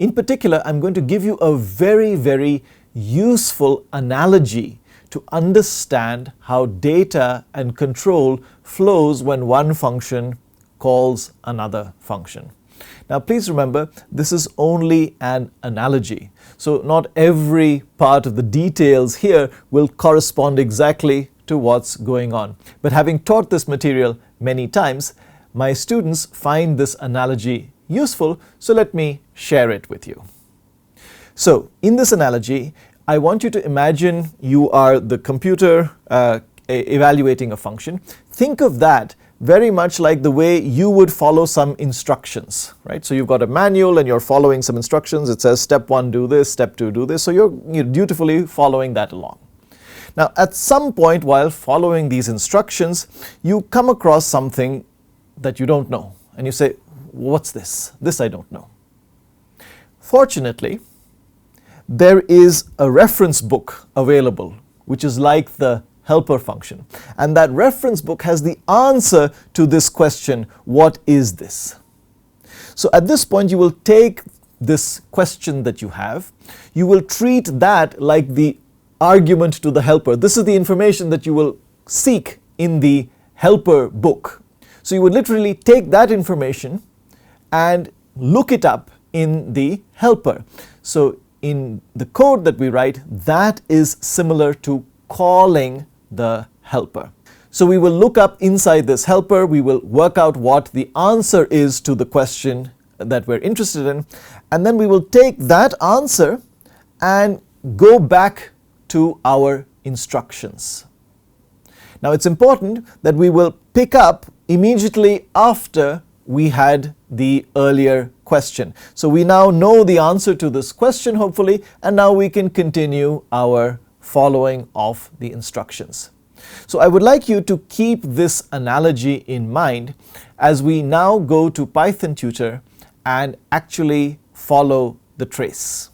In particular, I'm going to give you a very useful analogy to understand how data and control flows when one function calls another function. Now please remember, this is only an analogy. So not every part of the details here will correspond exactly to what's going on. But having taught this material many times, my students find this analogy useful, so let me share it with you. So in this analogy, I want you to imagine you are the computer evaluating a function. Think of that very much like the way you would follow some instructions, right? So you've got a manual and you're following some instructions. It says step 1 do this, step 2 do this. So you're dutifully following that along. Now at some point while following these instructions, you come across something that you don't know and you say, what's this? This I don't know. Fortunately, there is a reference book available which is like the helper function, and that reference book has the answer to this question, what is this? So at this point you will take this question that you have, you will treat that like the argument to the helper. This is the information that you will seek in the helper book. So you would literally take that information and look it up in the helper. So in the code that we write, that is similar to calling the helper. So we will look up inside this helper, we will work out what the answer is to the question that we're interested in, and then we will take that answer and go back to our instructions. Now it's important that we will pick up immediately after we had the earlier question. So we now know the answer to this question hopefully, and now we can continue our following of the instructions. So I would like you to keep this analogy in mind as we now go to Python Tutor and actually follow the trace.